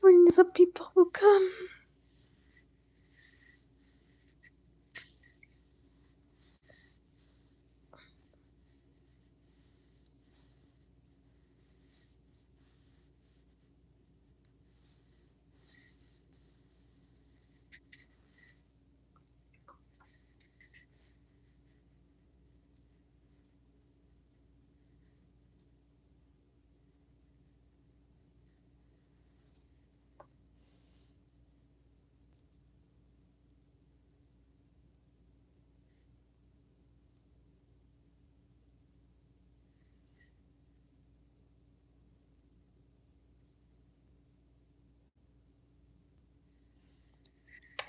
hoping some people will come.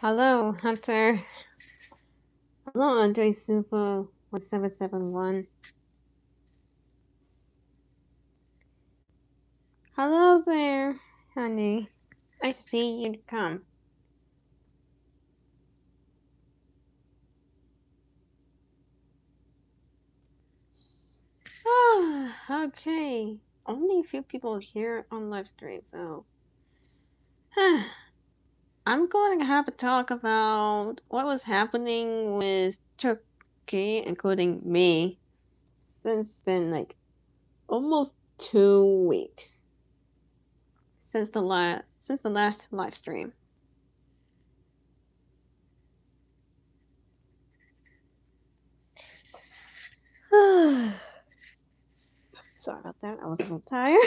Hello, Hunter. Hello, Andre Super 1771. Hello there, honey. Nice to see you come. Ah, okay. Only a few people here on Livestream, so. I'm going to have a talk about what was happening with Turkey, including me, since it's been like almost 2 weeks since the last live stream. Sorry about that. I was a little tired.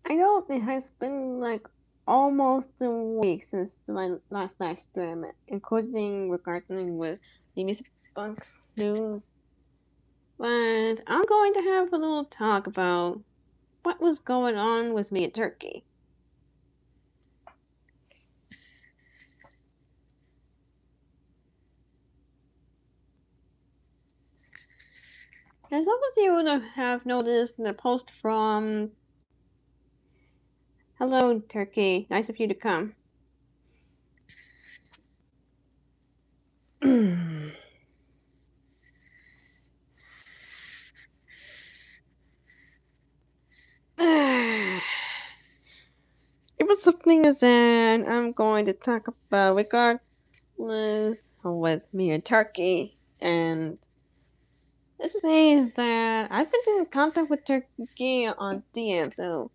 I know it has been like almost a week since my last live stream, including regarding with the music box news. But I'm going to have a little talk about what was going on with me in Turkey. As some of you would have noticed in the post from Hello Turkey, nice of you to come. It was something that I'm going to talk about regardless with me and Turkey. And let's say that I've been in contact with Turkey on DM, so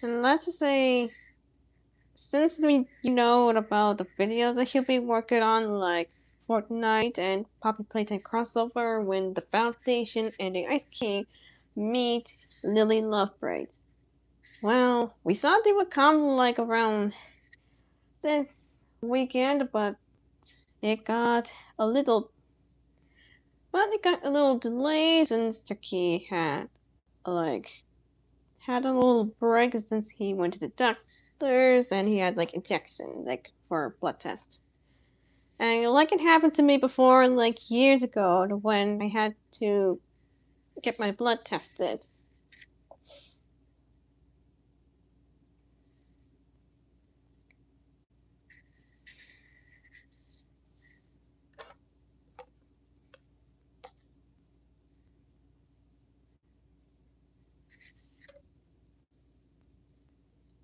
and let's just say since you know about the videos that he'll be working on, like Fortnite and Poppy Playtime crossover when the Foundation and the Ice King meet Lily Lovebraids. Well, we thought they would come like around this weekend, but it got a little delay since Turkey had a little break since he went to the doctors and he had like injection like for blood test. And like it happened to me before, like years ago, when I had to get my blood tested.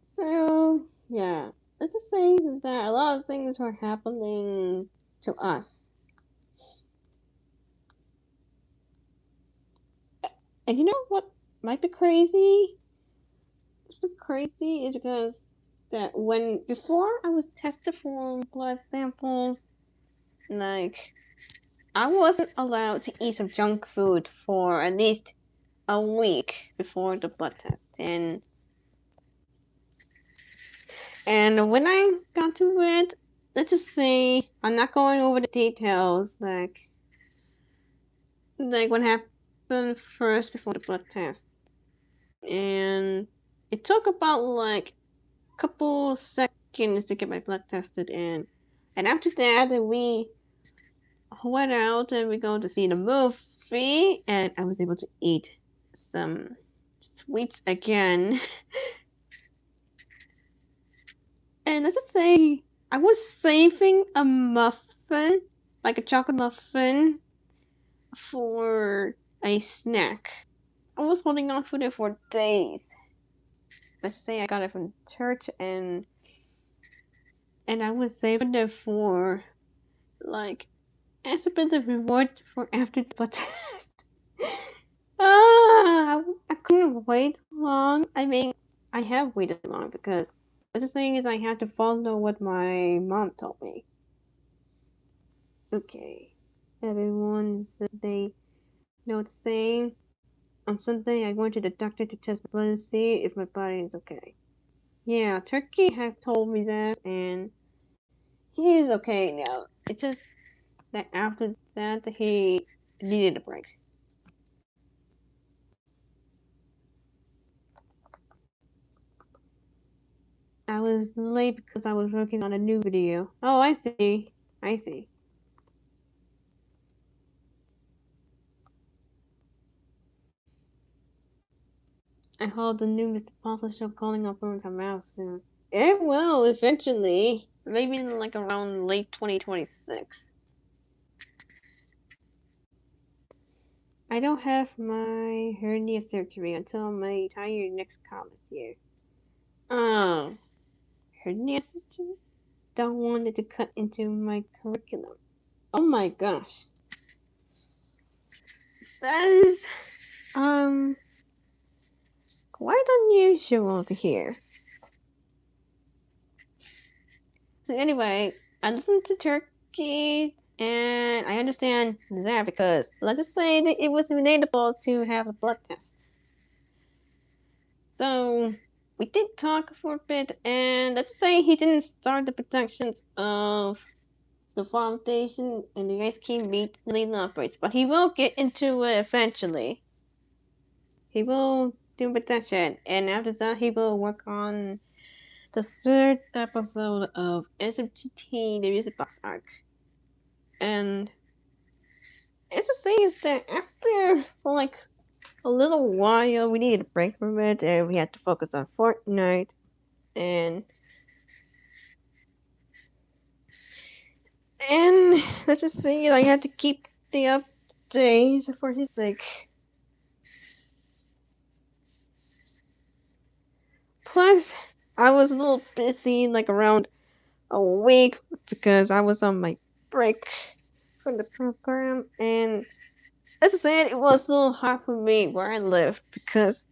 So yeah, let's just say is that a lot of things were happening to us. And you know what might be crazy? What's crazy is because that before I was tested for blood samples, like I wasn't allowed to eat some junk food for at least a week before the blood test, and when I got to it, let's just say I'm not going over the details, like like what happened first before the blood test, and it took about like a couple seconds to get my blood tested, and after that we went out and we go to see the movie, and I was able to eat some sweets again. And let's just say I was saving a muffin, like a chocolate muffin, for a snack. I was holding on for it for days. Let's say I got it from church, and I was saving it for like as a bit of reward for after the blood test. I couldn't wait long. I mean, I have waited long because the thing is I had to follow what my mom told me. Okay, everyone, they know the thing. On Sunday, I went to the doctor to test my blood and see if my body is okay. Yeah, Turkey have told me that, and he is okay now. It's just that after that, he needed a break. I was late because I was working on a new video. Oh, I see. I see. I hope the new Mr. Puzzle show calling up on come out soon. It will eventually. Maybe in like around late 2026. I don't have my hernia surgery until my entire next college year. Oh, hernia surgery? Don't want it to cut into my curriculum. Oh my gosh. That is, quite unusual to hear. So anyway, I listened to Turkey, and I understand that because let's just say that it was inevitable to have a blood test. So we did talk for a bit, and let's say he didn't start the productions of the foundation and the ice cream meat lean operates, but he will get into it eventually. He will do production, and after that, he will work on the third episode of SMGT, the Music Box arc. And it's the thing is that after for like a little while, we needed a break from it, and we had to focus on Fortnite. And let's just say I had to keep the updates for his sake. Plus, I was a little busy, like around a week, because I was on my break from the program, and as I said, it was a little hard for me where I live because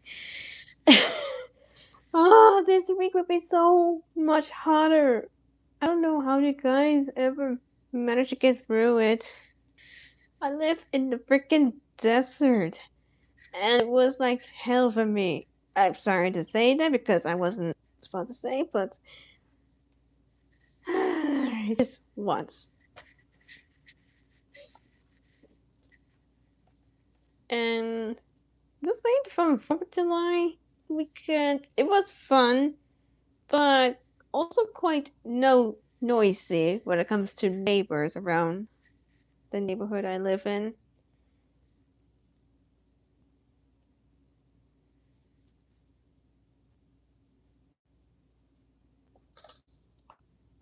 oh, this week would be so much hotter. I don't know how you guys ever manage to get through it. I live in the freaking desert, and it was like hell for me. I'm sorry to say that because I wasn't supposed to say, but just once. And the same from 4th of July weekend, it was fun, but also quite noisy when it comes to neighbors around the neighborhood I live in.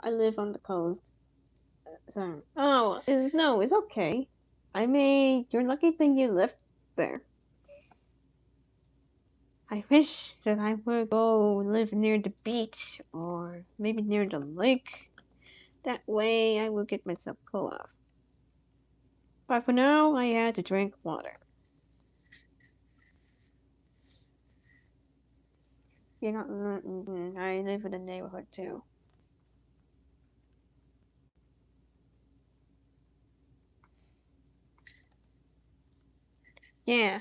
I live on the coast. So, oh, no, it's okay. I mean, you're lucky that you live there. I wish that I would go live near the beach or maybe near the lake. That way I will get myself cool off. But for now, I had to drink water. You know, I live in a neighborhood too. Yeah.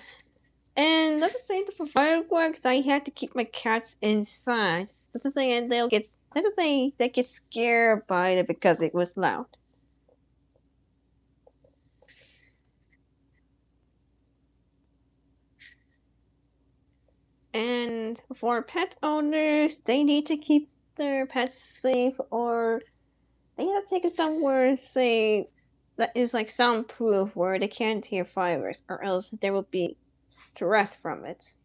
And let's just say that for fireworks, I had to keep my cats inside. Let's just say let's just say they get scared by it because it was loud. And for pet owners, they need to keep their pets safe, or they gotta take it somewhere safe that is like soundproof where they can't hear fires, or else there will be stress from it.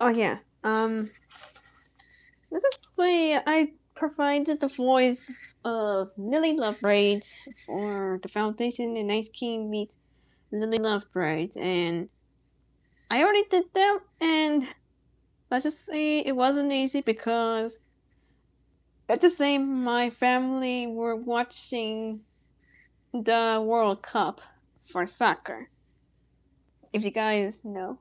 Oh yeah. Let's just say I provided the voice of Lily Lovebright for the Foundation and Ice King meet Lily Lovebright, and I already did them, and let's just say it wasn't easy because at the same my family were watching the World Cup for soccer. If you guys know.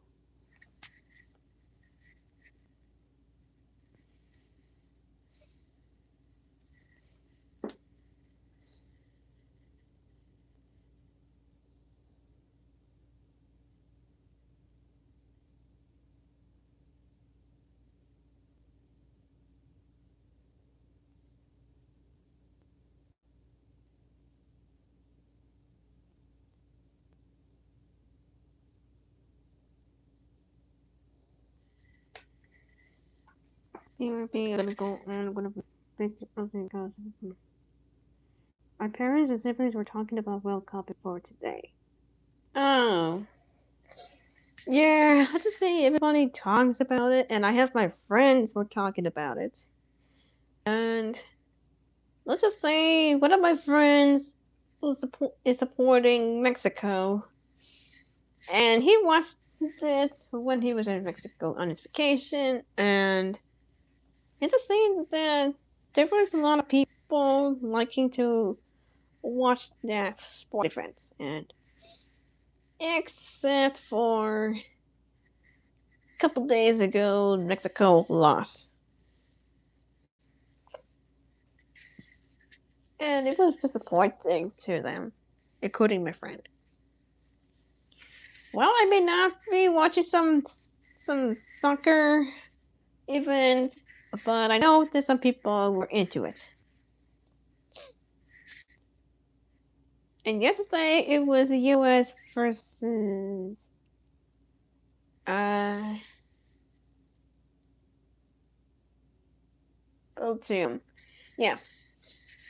You were being gonna go on one of the okay, guys. My parents and siblings were talking about World Cup before today. Oh. Yeah, I have to say everybody talks about it, and I have my friends were talking about it. And let's just say one of my friends is supporting Mexico, and he watched it when he was in Mexico on his vacation, and it's just saying that there was a lot of people liking to watch the sport events, and except for a couple days ago, Mexico lost. And it was disappointing to them, including my friend. Well, I may not be watching some soccer event, but I know that some people were into it. And yesterday it was the U.S. versus uh Belgium. Yes,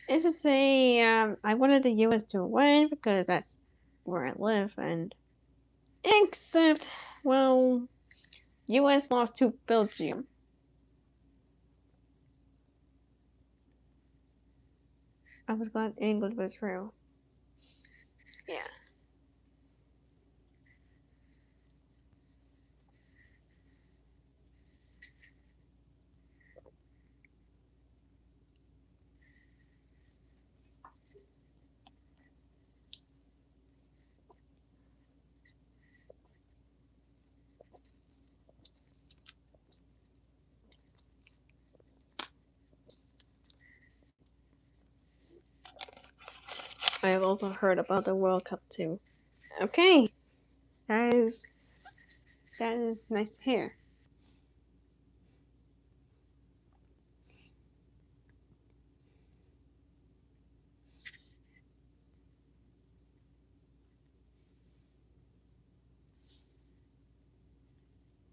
it's to say I wanted the U.S. to win because that's where I live, and except well, U.S. lost to Belgium. I was glad England was through. Yeah. I have also heard about the World Cup too. Okay, that is that is nice to hear.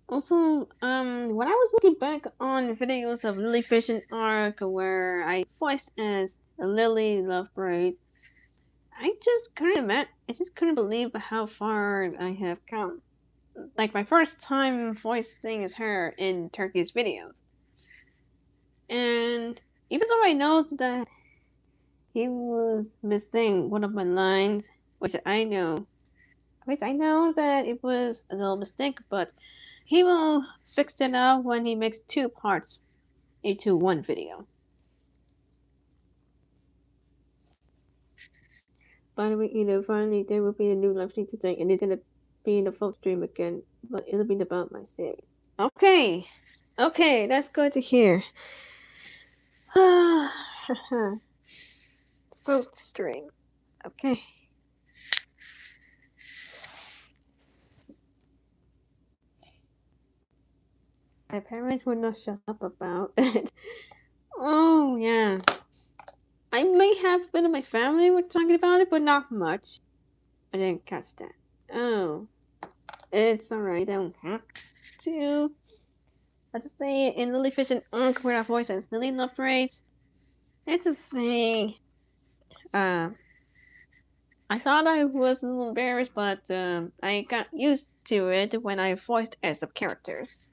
Also, when I was looking back on videos of Lily Fish and Ark where I voiced as Lily Lovebright, I just couldn't believe how far I have come. Like my first time voicing as her in Turkey's videos. And even though I know that he was missing one of my lines, which I know that it was a little mistake, but he will fix it up when he makes two parts into one video. By the way, finally there will be a new live stream today, and it's gonna be in the full stream again, but it'll be about my series. Okay, okay, that's good to hear. Full stream. Okay. My parents would not shut up about it. Oh, yeah. I may have been in my family were talking about it, but not much. I didn't catch that. Oh, it's alright. I don't have to. I'll just say in Lily Fish and Unk where I voice as Lily Lovelace. Let's just say, uh, I thought I was a little embarrassed, but I got used to it when I voiced as some characters.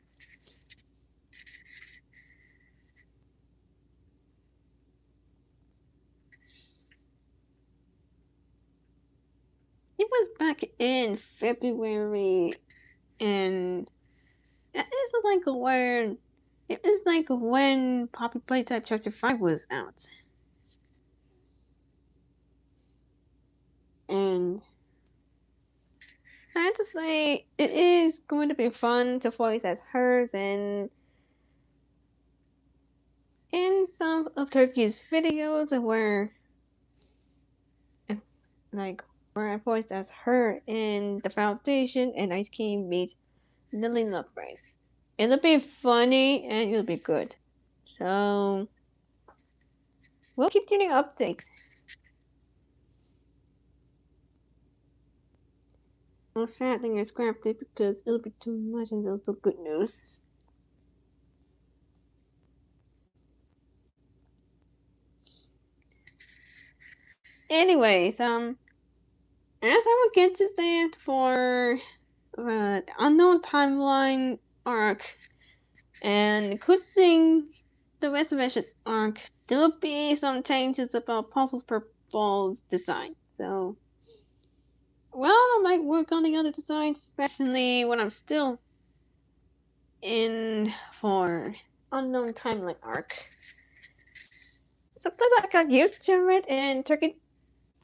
It was back in February, and it's like when it was like when Poppy Playtime Chapter 5 was out. And I have to say, it is going to be fun to voice as hers and in some of Turkey's videos like where I voiced as her in the foundation and Ice Cream meets Lily Lovelace. It'll be funny and it'll be good. So we'll keep doing updates. Well, sad thing I scrapped it because it'll be too much and also good news. Anyways, as I will get to that for unknown timeline arc and including the reservation arc, there will be some changes about Puzzle's Purple's design. So, well, I might work on the other designs, especially when I'm still in for unknown timeline arc. Sometimes I got used to it, and Turkey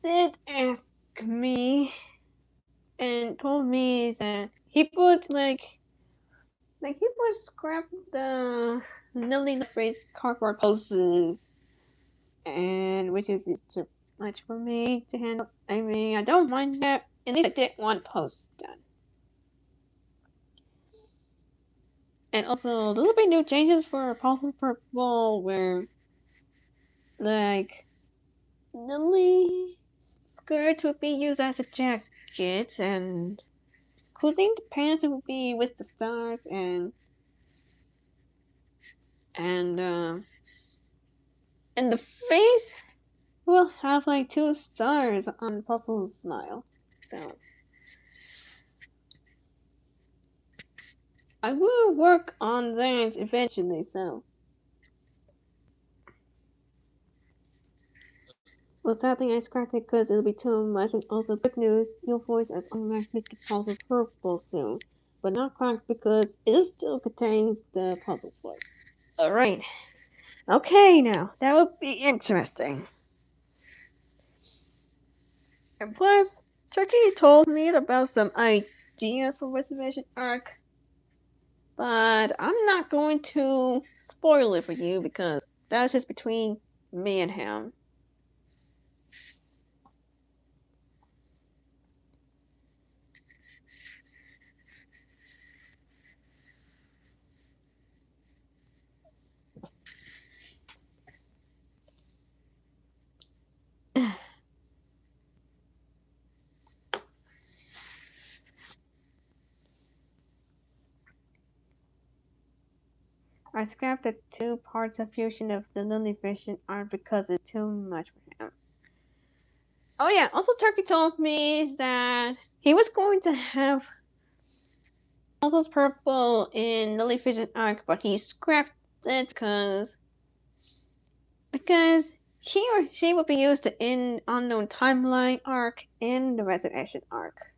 did ask me and told me that he would he would scrap the Lily phrase cardboard poses, and which is too much for me to handle. I mean, I don't mind that. At least I did one post done. And also, a little bit new changes for Pulse's Purple, where like Lily's skirt would be used as a jacket, and including the pants would be with the stars and and the face will have like 2 stars on Puzzle's smile. So I will work on that eventually. So well, sadly I scrapped it because it'll be too much. And also, good news, your voice as unmatched Mr. Puzzle Purple soon, but not cracked because it still contains the Puzzle's voice. All right. Okay, now that would be interesting. And plus, Turkey told me about some ideas for Reservation Arc, but I'm not going to spoil it for you because that's just between me and him. I scrapped the 2 parts of fusion of the Lily Vision art because it's too much for him. Oh yeah, also Turkey told me that he was going to have Puzzles Purple in Lily Vision arc, but he scrapped it because he or she would be used in Unknown Timeline arc and the Resurrection arc.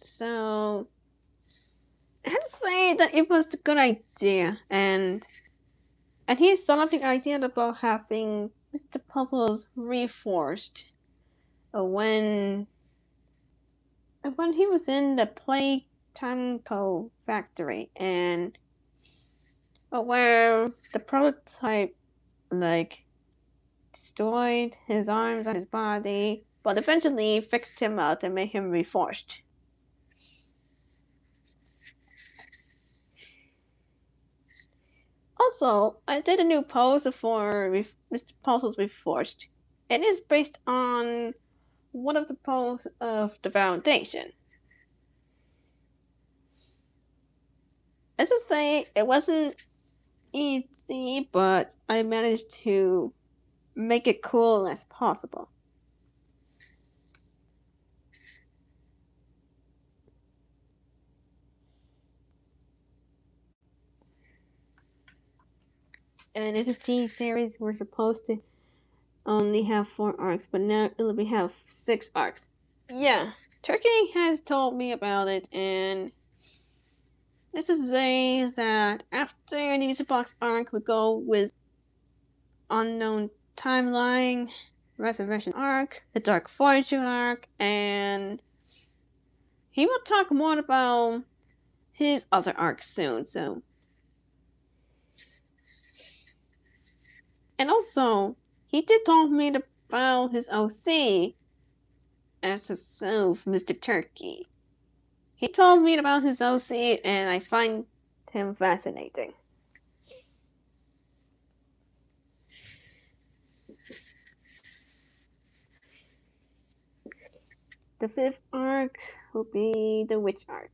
So I have to say that it was a good idea, and he thought of the idea about having Mr. Puzzles reforged when he was in the Playtime Co factory, and where the prototype destroyed his arms and his body, but eventually fixed him up and made him reforged. Also, I did a new post for Mr. Puzzles Reforged. It is based on one of the posts of the Foundation. Let's just say it wasn't easy, but I managed to make it cool as possible. And it's a T series. We're supposed to only have 4 arcs, but now it'll have 6 arcs. Yeah, Turkey has told me about it, and this is say that after the Music Box arc, we go with Unknown Timeline, Resurrection arc, the Dark Fortune arc, and he will talk more about his other arcs soon. So, and also he did talk me about his OC as himself, Mr. Turkey. He told me about his OC, and I find him fascinating. The 5th arc will be the Witch arc.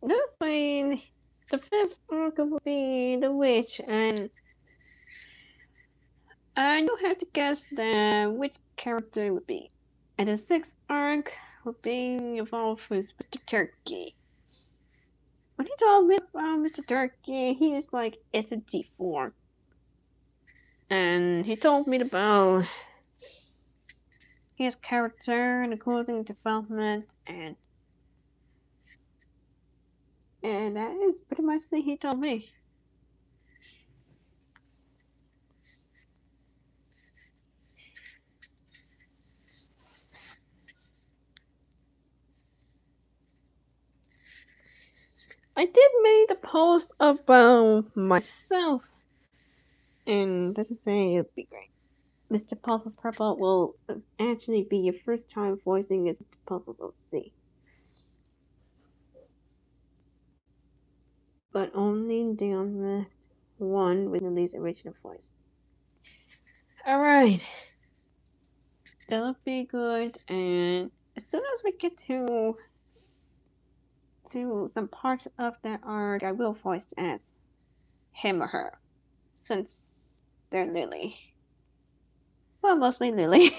That's fine. The 5th arc will be the Witch, and I don't have to guess which character it would be. And the 6th arc will be involved with Mr. Turkey. When he told me about Mr. Turkey, he's like SG 4. And he told me about his character and the clothing development, and that is pretty much the thing he told me. I did make a post about myself, and let's just say it'd be great. Mr. Puzzles Purple will actually be your first time voicing as Mr. Puzzles OC. But only the unmasked one with Lily's original voice. Alright. That'll be good, and as soon as we get to some parts of that arc, I will voice as him or her, since they're Lily. Well, mostly Lily.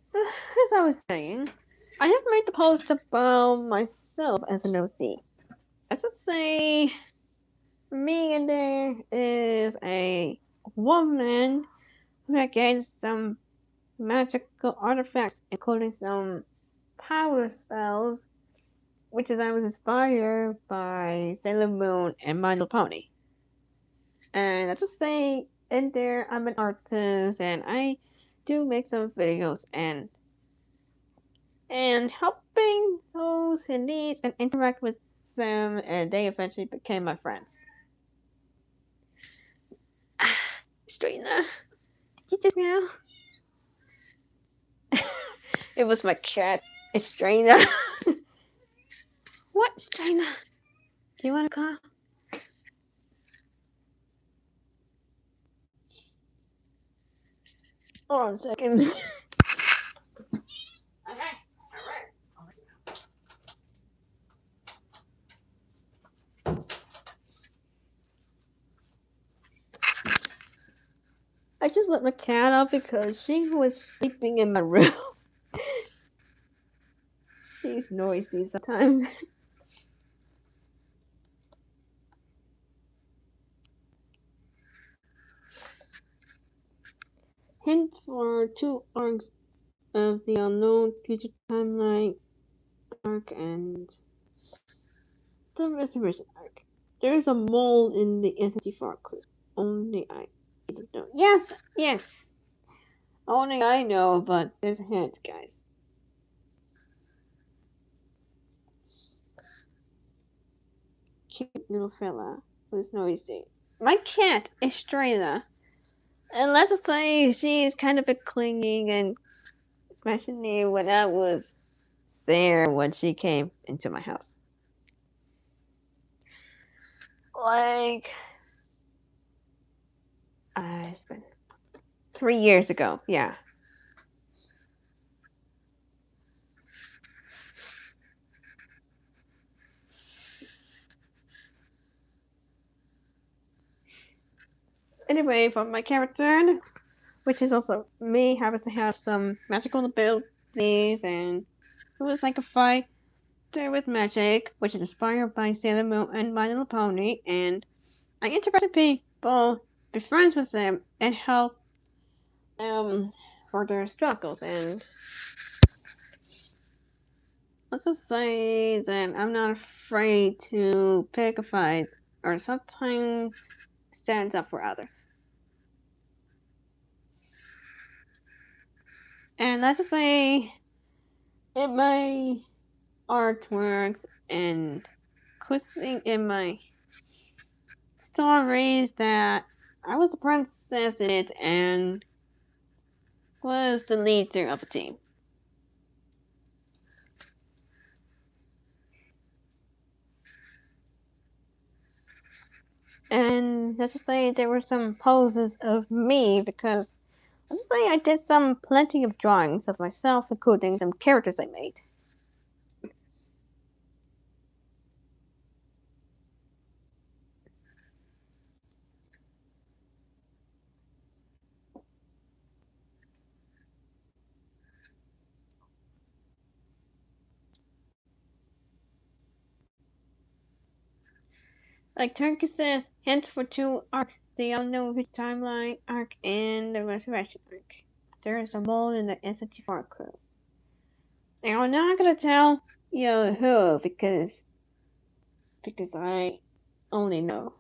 So, as I was saying, I have made the post about myself as an OC. Let's just say me in there is a woman who gains some magical artifacts, including some power spells, which is I was inspired by Sailor Moon and My Little Pony. And let's just say in there I'm an artist and I do make some videos and helping those in need and interact with them, and they eventually became my friends. Strainer, did you just meow? It was my cat. It's Strainer. What, Strainer? Do you want to call? Hold on a second. Alright. I just let my cat out because she was sleeping in my room. She's noisy sometimes. Hint for 2 arcs of the unknown future timeline arc and the resurrection arc. There is a mole in the SG4 crew. Only I don't know. Yes! Only I know, but there's a hint, guys. Cute little fella who's noisy. My cat, Estrella. And let's just say she's kind of a clinging, and especially when I was there when she came into my house. Like, it's been 3 years ago, yeah. Anyway, for my character, which is also me, happens to have some magical abilities, and it was like a fighter with magic, which is inspired by Sailor Moon and My Little Pony, and I interact with people, be friends with them, and help for their struggles. And let's just say that I'm not afraid to pick a fight, or sometimes stand up for others. And let's just say in my artworks and quizzing in my stories that I was a princess in it and was the leader of a team. And let's just say there were some poses of me because let's just say I did plenty of drawings of myself, including some characters I made. Like Turkey says, hint for 2 arcs, the unknown timeline arc and the resurrection arc. There is a mole in the SG4 crew. Now I'm not gonna tell you who because I only know.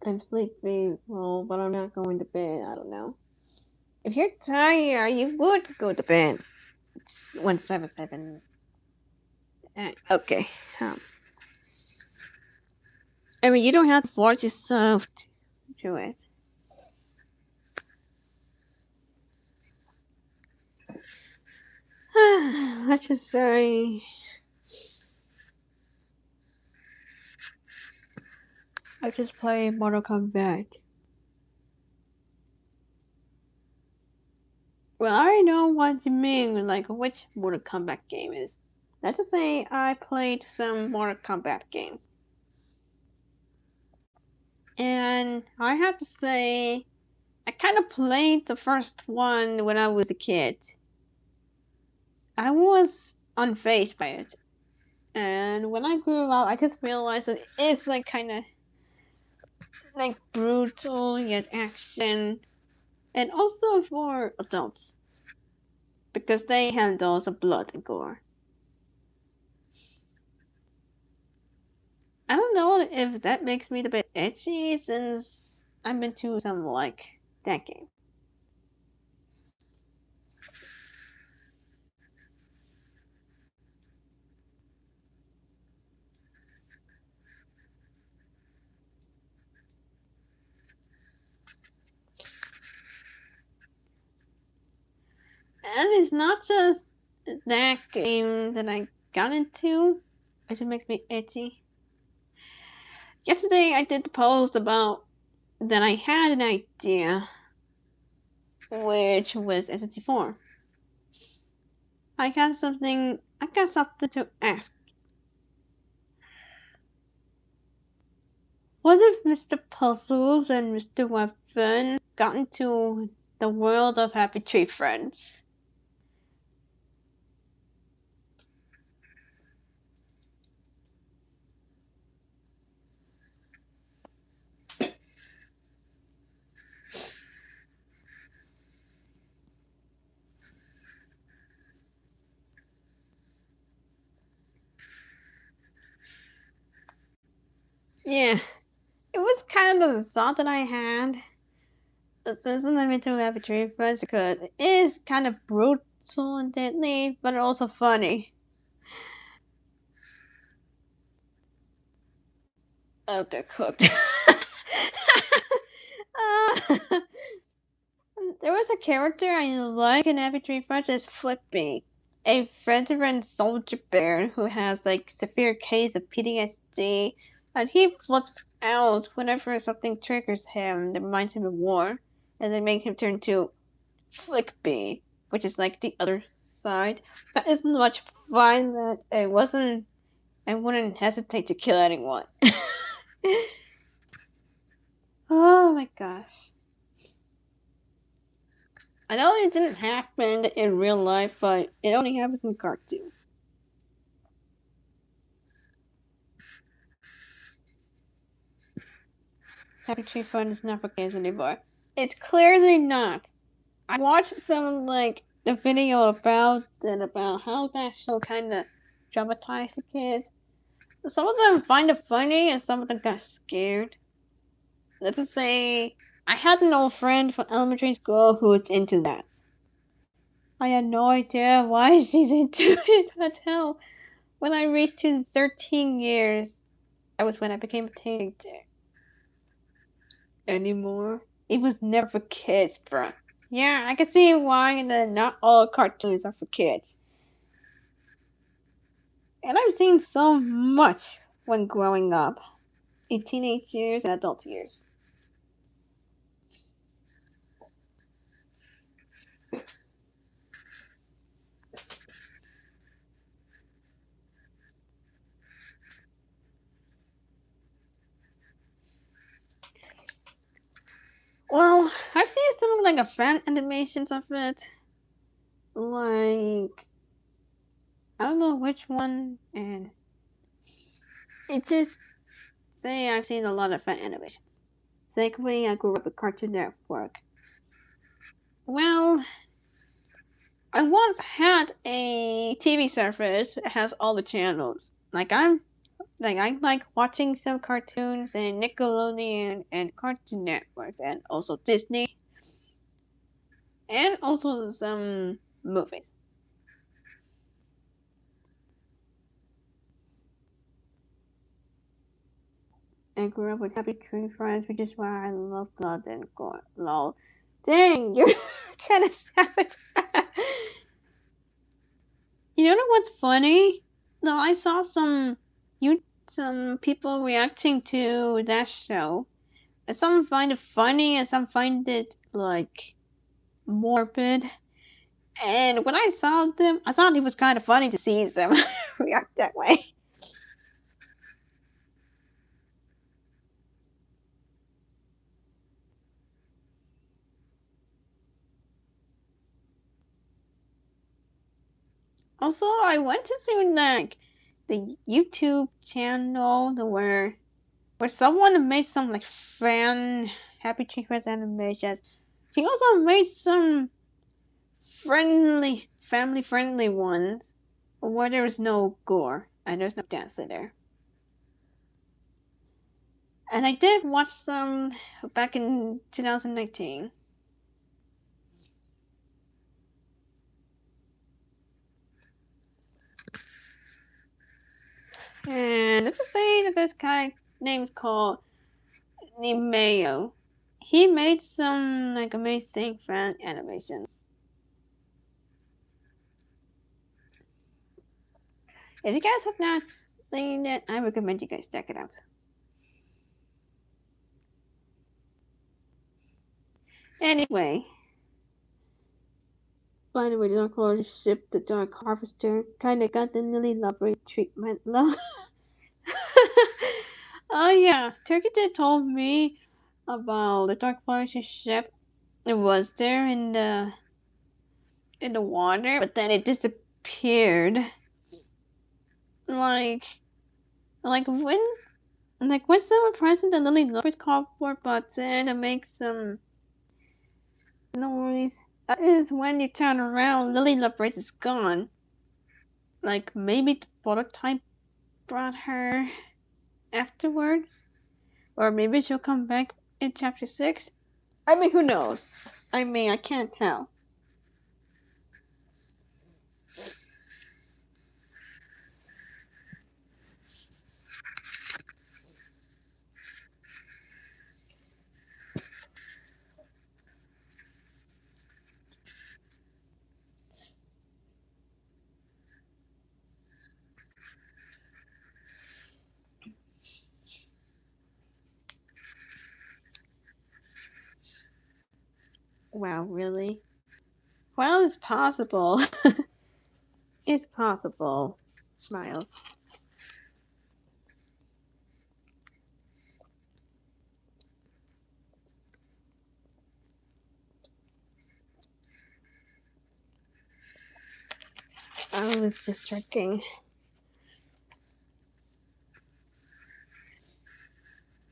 I'm sleepy, well, but I'm not going to bed. I don't know. If you're tired, you would go to bed. It's 177. Okay. I mean, you don't have to force yourself to it. Let's just say I just play Mortal Kombat. Well, I already know what you mean, like which Mortal Kombat game is. Let's just say I played some Mortal Kombat games. And I have to say, I kind of played the first one when I was a kid. I was unfazed by it. And when I grew up, I just realized that it's like kind of like brutal yet action, and also for adults because they handle some blood and gore. I don't know if that makes me a bit edgy since I'm into some like that game. And it's not just that game that I got into, which makes me itchy. Yesterday I did the post about that I had an idea, which was SMT4. I got something to ask. What if Mr. Puzzles and Mr. Weapon got into the world of Happy Tree Friends? Yeah, it was kind of the thought that I had. Since I'm into Happy Tree Friends because it is kind of brutal and deadly, but also funny. Oh, they're cooked. uh, there was a character I like in Happy Tree Friends is Flippy, a veteran soldier bear who has like severe case of PTSD, and he flips out whenever something triggers him that reminds him of war, and then make him turn to Flickby, which is like the other side. That isn't much fun. That I wouldn't hesitate to kill anyone. Oh my gosh. I know it didn't happen in real life, but it only happens in cartoons. Happy Tree Fun is not for kids anymore. It's clearly not. I watched some like the video about how that show kind of traumatized the kids. Some of them find it funny, and some of them got scared. Let's just say I had an old friend from elementary school who was into that. I had no idea why she's into it until when I reached to 13 years. That was when I became a teenager. Anymore? It was never for kids, bruh. Yeah, I can see why not all cartoons are for kids. And I've seen so much when growing up, in teenage years and adult years. Well, I've seen some of like a fan animations of it. Like I don't know which one, and it's just say I've seen a lot of fan animations. Thankfully, I grew up with Cartoon Network. Well, I once had a TV service that has all the channels. I like watching some cartoons and Nickelodeon and Cartoon Networks and also Disney and also some movies. I grew up with Happy Tree Friends, which is why I love blood and gore. Lol. Dang, you're kind of savage. You know what's funny? No, I saw some people reacting to that show. And some find it funny, and some find it like morbid. And when I saw them, I thought it was kind of funny to see them react that way. Also, I went to see like the YouTube channel where someone made some like fan Happy Tree Friends animations. He also made some family friendly ones where there is no gore and there's no death in there. And I did watch some back in 2019. And let's say that this guy name's called Nimeo. He made some like amazing fan animations. If you guys have not seen it, I recommend you guys check it out. Anyway, by the way, the Dark Lord ship, the Dark Harvester, kinda got the Lily Lover treatment. Oh yeah, Turkey did told me about the Dark Harvester ship. It was there in the water, but then it disappeared. Like like when someone presses the Lily Lover's cardboard button and makes some noise. That is when you turn around, Lily Lover is gone. Like maybe the prototype brought her afterwards, or maybe she'll come back in chapter 6. I mean, who knows? I mean, I can't tell. Wow, really? Well, it's possible. It's possible. Smile. I was just joking.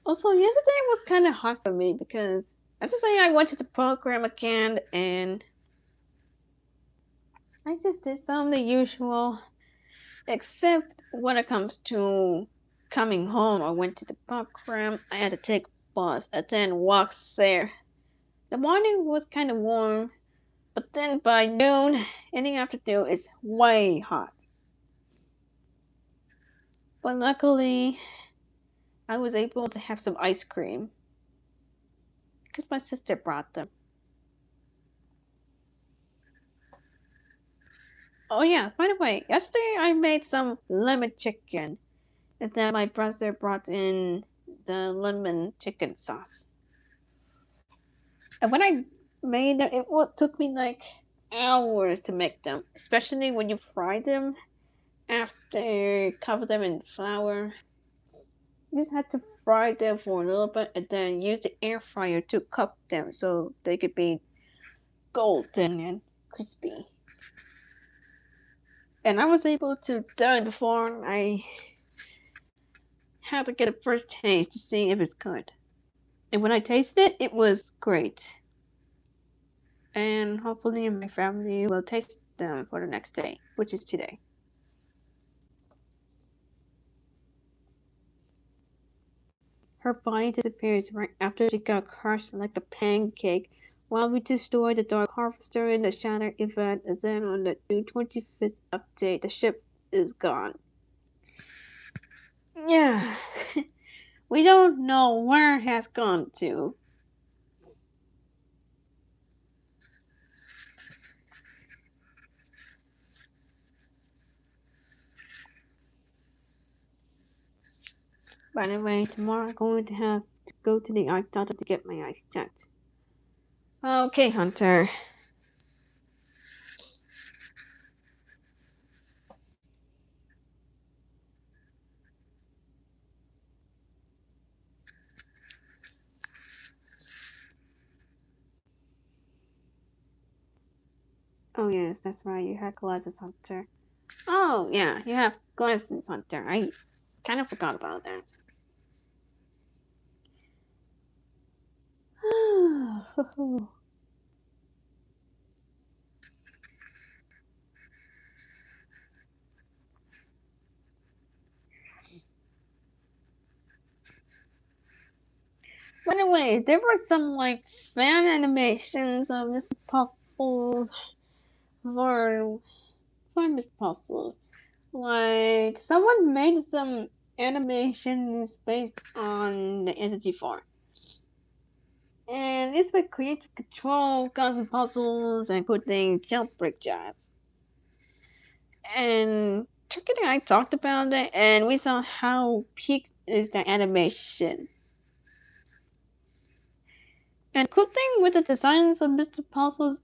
Also, yesterday was kind of hard for me because I just say I went to the program again and I just did some of the usual, except when it comes to coming home. I went to the program. I had to take bus and then walk there. The morning was kind of warm, but then by noon, in the afternoon, it's way hot. But luckily, I was able to have some ice cream because my sister brought them. Oh yes, by the way, yesterday I made some lemon chicken. And then my brother brought in the lemon chicken sauce. And when I made them, took me like hours to make them, especially when you fry them after cover them in flour. You just had to fry them for a little bit and then use the air fryer to cook them so they could be golden and crispy. And I was able to do it before I had to get a first taste to see if it's good. And when I tasted it, it was great. And hopefully my family will taste them for the next day, which is today. Her body disappears right after she got crushed like a pancake while we destroyed the Dark Harvester in the Shatter event, and then on the June 25th update, the ship is gone. Yeah, we don't know where it has gone to. By the way, tomorrow I'm going to have to go to the eye doctor to get my eyes checked. Okay, Hunter. Oh yes, that's right, you had glasses, Hunter. Oh, yeah, you have glasses, Hunter. I kind of forgot about that. By the way, there were some like fan animations of Mr. Puzzles for Mr. Puzzles. Like someone made some animations based on the Entity 4. And it's with creative control, guns and puzzles, and putting jailbreak job. And Turkey and I talked about it, and we saw how peak is the animation. And cool thing with the designs of Mr. Puzzle's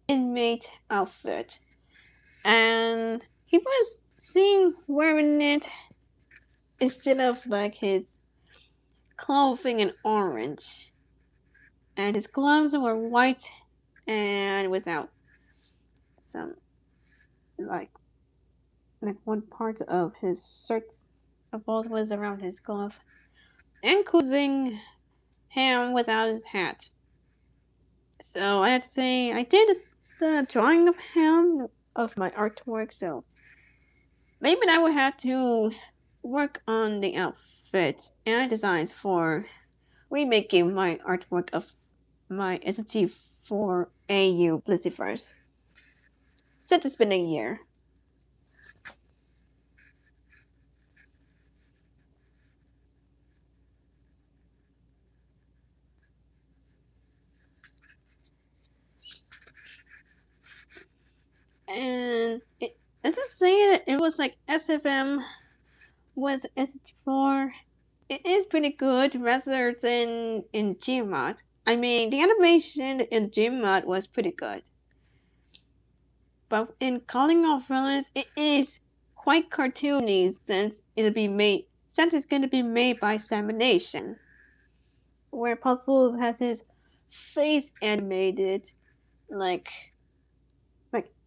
inmate outfit, and he was seen wearing it instead of like his clothing in orange, and his gloves were white and without some like one part of his shirt of both was around his glove, including him without his hat. So I had to say I did the drawing of him of my artwork, so maybe I would have to work on the outfits and designs for remaking my artwork of my SG4 AU Blizzifers. Since it's been a year. And as I say it was like SFM with SG4. It is pretty good rather than in Gmod. I mean, the animation in Gmod was pretty good. But in Calling All Villains, it is quite cartoony since it's going to be made by Samination, where Puzzles has his face animated, like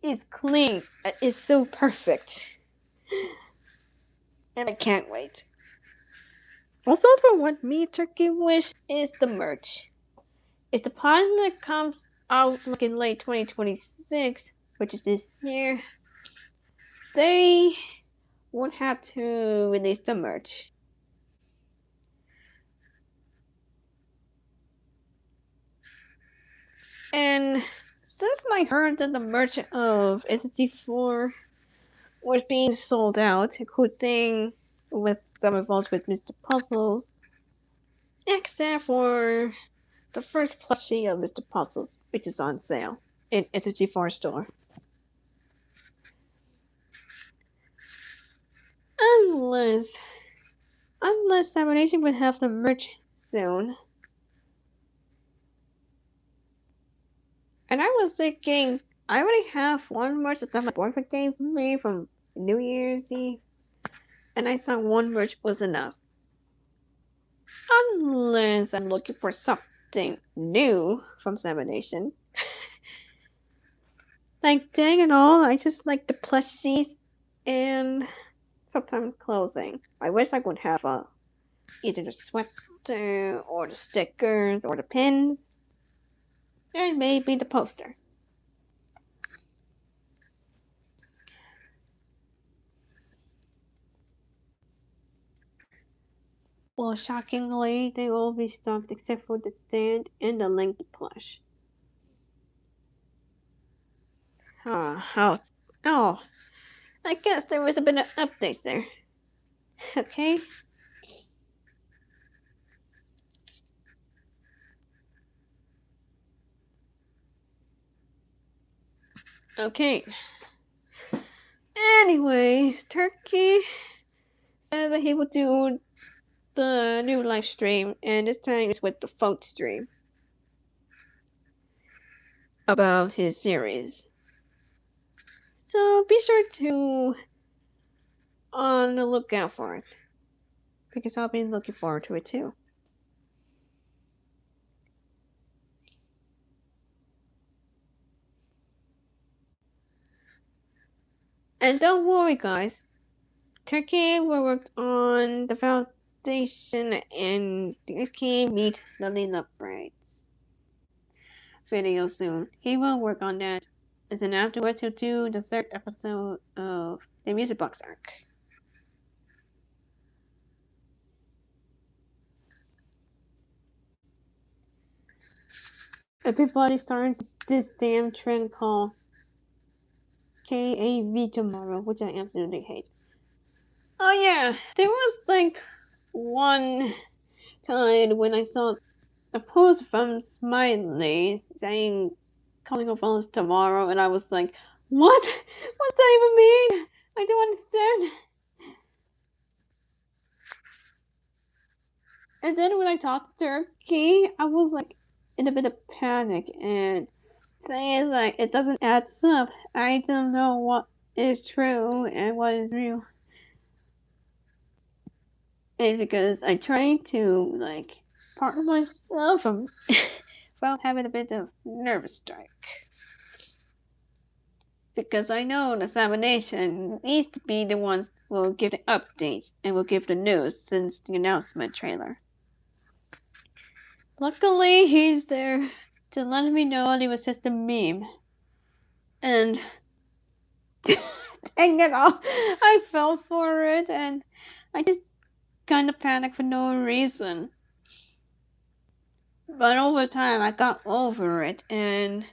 it's clean, it's so perfect, and I can't wait. Also, for what me Turkey wish is the merch. If the pilot comes out like in late 2026, which is this year, they won't have to release the merch. And since I heard that the merch of SG4 was being sold out, a cool thing with some involved with Mr. Puzzles, except for the first plushie of Mr. Puzzles, which is on sale in SG4 store. Unless Samination would have the merch soon. And I was thinking, I already have one merch that my boyfriend gave me from New Year's Eve, and I thought one merch was enough. Unless I'm looking for something new from Samination. Like, dang it all, I just like the plushies and sometimes clothing. I wish I would have either the sweater or the stickers or the pins. And maybe the poster. Well, shockingly, they will be stopped except for the stand and the Linky plush. Oh, I guess there was a bit of update there. Okay. Okay. Anyways, Turkey said that he would do the new live stream, and this time it's with the phone stream about his series. So be sure to on the lookout for it, because I'll be looking forward to it too. And don't worry, guys. Turkey will work on the foundation and the SK meet the lead upgrades video soon. He will work on that. And then afterwards he'll do the third episode of the Music Box arc. Everybody's starting this damn trend called KAV tomorrow, which I absolutely hate. Oh yeah, there was like one time when I saw a post from Smiley saying calling of phones tomorrow, and I was like, What? What's that even mean? I don't understand. And then when I talked to Turkey, I was like in a bit of panic and saying like it doesn't add up. I don't know what is true and what is real. And because I tried to like part myself from from having a bit of nervous strike. Because I know the examination needs to be the ones who will give the updates and will give the news since the announcement trailer. Luckily, he's there to let me know it was just a meme. And dang it all, I fell for it and I just kind of panicked for no reason. But over time, I got over it, and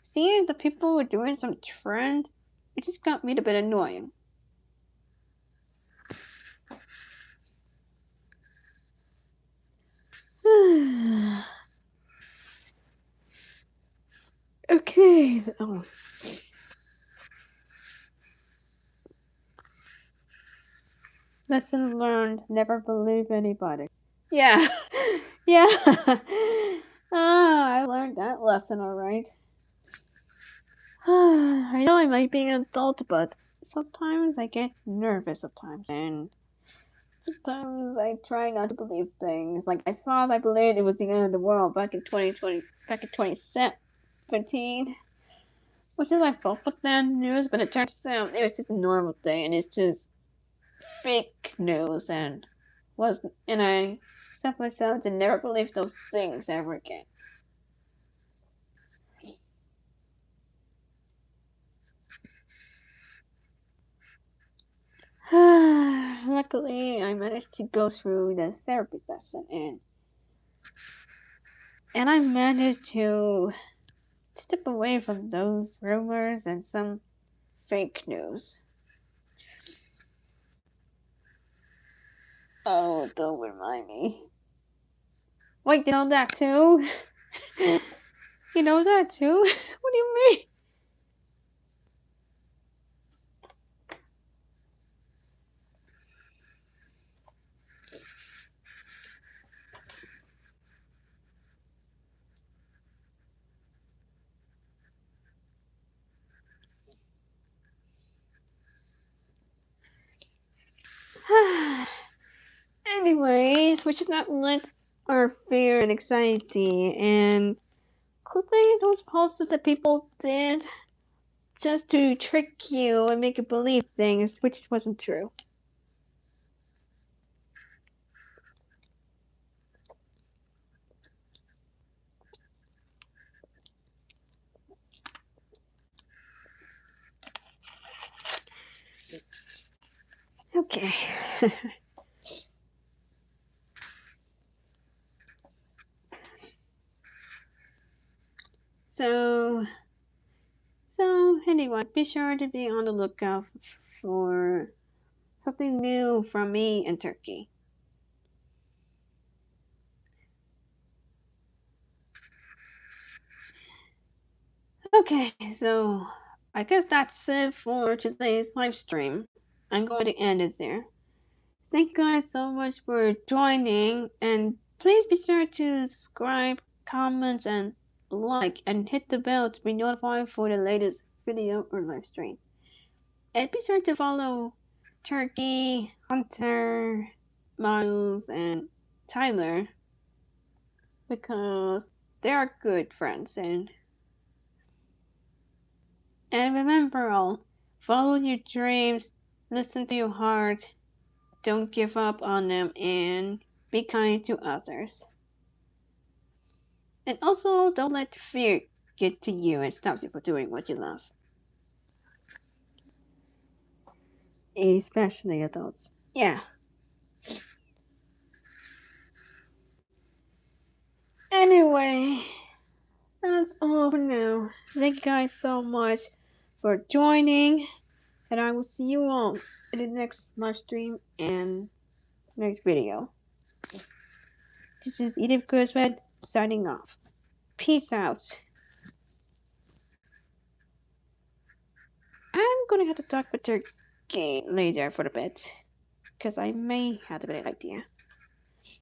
seeing the people were doing some trend, it just got me a bit annoying. Okay. Oh. Lesson learned, never believe anybody. Yeah. Yeah. I learned that lesson alright. I know I might be an adult, but sometimes I get nervous sometimes, and sometimes I try not to believe things. Like I thought I believed it was the end of the world back in 2020, back in 2017, which is I thought with that news, but it turns out it was just a normal day, and it's just fake news, and I set myself to never believe those things ever again. Luckily, I managed to go through the therapy session, and I managed to step away from those rumors and some fake news. Oh, don't remind me. Wait, you know that too? You know that too? What do you mean? Anyways, we should not let our fear and anxiety and causing those posts that people did just to trick you and make you believe things which wasn't true. Okay. So anyway, be sure to be on the lookout for something new from me and Turkey. Okay, so I guess that's it for today's live stream. I'm going to end it there. Thank you guys so much for joining, and please be sure to subscribe, comment, and like, and hit the bell to be notified for the latest video or live stream. And be sure to follow Turkey, Hunter, Miles, and Tyler because they are good friends. And remember all, follow your dreams, listen to your heart, don't give up on them, and be kind to others. And also, don't let fear get to you and stop you from doing what you love. Especially adults. Yeah. Anyway, that's all for now. Thank you guys so much for joining, and I will see you all in the next live stream and next video. This is Edith Guzman signing off. Peace out. gonna have to talk with Turkey later for a bit, because I may have a better idea.